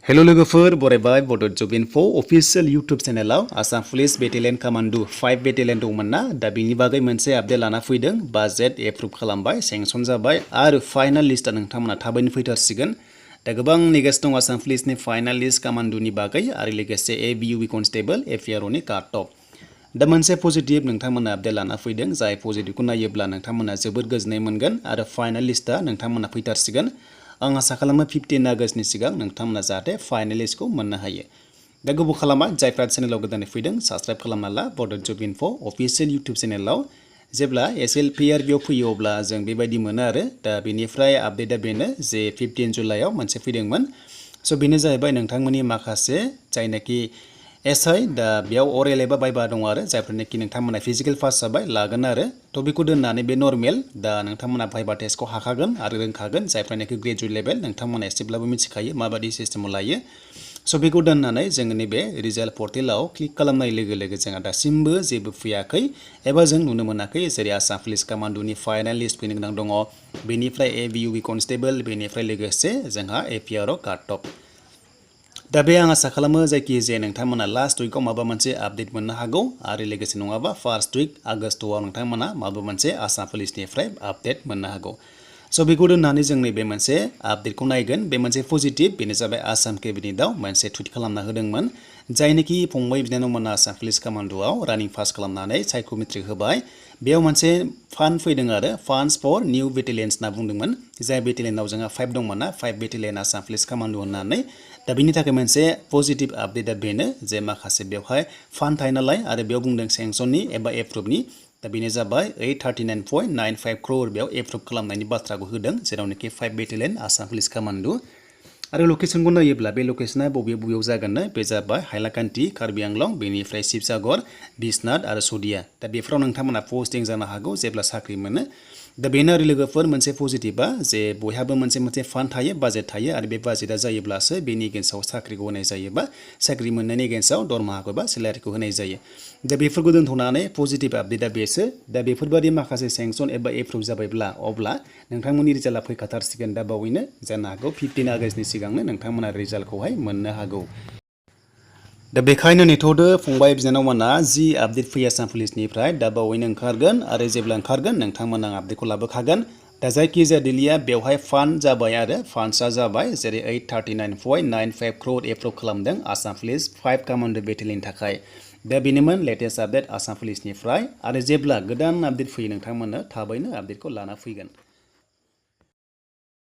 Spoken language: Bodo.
हेलो लोगोफोर बरायबाय बड' जब इनफो अफिशियेल इउटुब चेनेलाव Assam police battalion commando 5 battalion दंमोन ना दा बिनि बागै मोनसे आपडेट लाना फैदों बाजेट एप्रुभ खालामबाय सेंसन जाबाय आरो फाइनाल लिस्टआ नोंथांमोना थाबैनो फैथारसिगोन दा गोबां नेगासिनो दं आसाम पुलिसनि फाइनाल लिस्ट कमान्डोनि बागै आरो लोगोसे एबिइउबि कनस्टेबल एफिआरअनि काट अफ दा मोनसे पजिटिभ नोंथांमोना आपडेट लाना फैदों जाय पजिटिभखौ नायोब्ला नोंथांमोना जोबोद गोजोननाय मोनगोन आरो फाइनाल लिस्टआ नोंथांमोना फैथारसिगोन आं आसा खालामो 15 आगस्तनि सिगां नोंथांमोना जाहाथे फाइनाल लिस्टखौ मोननो हायो दा गोबाव खालामा जायफ्रा चेनेलाव गोदानै फैदों साबस्क्राइब खालामना ला बड' जब इनफो अफिशियेल इउटुब चेनेलाव जेब्ला एसएलपिआरबिआव फैयो अब्ला जों बेबायदि मोनो आरो दा बेनिफ्राय आपडेटआ बेनो जे 15 जुलाइआव मोनसे फैदोंमोन स' बेनो जाहैबाय नोंथांमोननि माखासे जायनाखि एसआई दा बेयाव अरेल एबा बाइबा दं आरो जायफोरनाखि नोंथांमोना फिजिकेल पास जाबाय लागोन आरो थ' बेखौ दोननानै बे नर्मेल दा नोंथांमोना बाइबा टेस्टखौ हाखागोन आरो रोंखागोन जायफोरनाखि ग्रेजुवेट लेभेल नोंथांमोना एसेब्लाबो मिथिखायो माबायदि सिस्टेमाव लायो स' बेखौ दोननानै जोङो नैबे रिजाल्ट पर्टेलाव क्लिक खालामनाय लोगो लोगो जोंहा दासिमबो जेबो फैयाखै एबा जों नुनो मोनाखै जेरै आसाम पुलिस कमान्डोनि फाइनाल लिस्ट फैनो गोनां दङ बेनिफ्राय एबिइउबि कनस्टेबल बेनिफ्राय लोगोसे जोंहा एपिआरअ काट अफ दा बे आं आसा खालामो जायखिजाया नोंथांमोना लास्ट उइकआव माबा मोनसे आपडेट मोननो हागौ आरो लोगोसे नङाबा फार्स्ट उइक आगस्टआव नोंथांमोना माबा मोनसे आसाम पुलिसनिफ्राय आपडेट मोननो हागौ स' बेखौ दोननानै जों नैबे मोनसे आपडेटखौ नायगोन बे मोनसे पजिटिभ बेनो जाबाय आसाम केबिनेटआव मोनसे टुइट खालामना होदोंमोन जायनोखि फंबाय बिनानावमोना आसाम पुलिस कमान्डोआव रानिं पास खालामनानै साइकोमेट्रिक होबाय बेयाव मोनसे फान्ड फैदों आरो फान्ड्स फर निउ बेटेलियन्स होनना बुंदोंमोन जाय बेटेलियनाव जोंहा 5 दंमोन ना 5 बेटेलियन आसाम पुलिस कमान्डो होननानै दा बिनि थाखाय मोनसे पजिटिभ आपडेटआ बेनो जे माखासे बेवहाय फान्ड थायो नालाय आरो बेयाव बुंदों सेंसननि एबा एप्रुभनि दा बेनो जाबाय 839.95 क्र'र बेयाव एप्रुभ खालामनायनि बाथ्राखौ होदों जेरावनोखि 5 बेटेलियन आसाम पुलिस कमान्डो आरो लकेसनखौ नायोब्ला बे लकेसना बबेयाव जागोननो बे जाबाय हाइलाकान्दी कार्बि आंलं बेनिफ्राय शिबसागर बिश्वनाथ आरो सदिया दा बेफोराव नोंथांमोना पस्टिं जानो हागौ जेब्ला साख्रि मोनो दा बेनो आरो लोगोफोर मोनसे पजिटिभा जे बयहाबो मोनसे फान्ड थायो बाजेट थायो आरो बे बाजेटआ जायोब्लासो बेनि एगेन्स्टआव साख्रिखौ होनाय जायोबा साख्रि मोननायनि एगेन्स्टआव दरमाहाखौ बा सेलारिखौ होनाय जायो दा बेफोरखौ दोनथ'नानै पजिटिभ आपडेटआ बेसो दा बेफोरबायदि माखासे सेंसन एबा एप्रुभ जाबायब्ला अब्ला नोंथांमोननि रिजाल्टआ फैखाथारसिगोन दा बावैनो जानो हागौ 15 आगस्तनि सिगांनो नोंथांमोना रिजाल्टखौहाय मोननो हागौ दा बेखायनो नेथ'दो फंबाय बिनानावमोना जि आपडेट फैयो आसाम पुलिसनिफ्राय दा बावैनो ओंखारगोन आरो जेब्ला ओंखारगोन नोंथांमोना आपडेटखौ लाबोखागोन दा जायखिजाया दिल्लीया बेवहाय फान्ड जाबाय आरो फान्ड्सआ जाबाय जेरै 839.95 क्र'र एप्रुभ खालामदों आसाम पुलिस 5 कमान्डो बेटेलियननि थाखाय दा बेनोमोन लेटेस्ट आपडेट आसाम पुलिसनिफ्राय आरो जेब्ला गोदान आपडेट फैयो नोंथांमोननो थाबैनो आपडेटखौ लाना फैगोन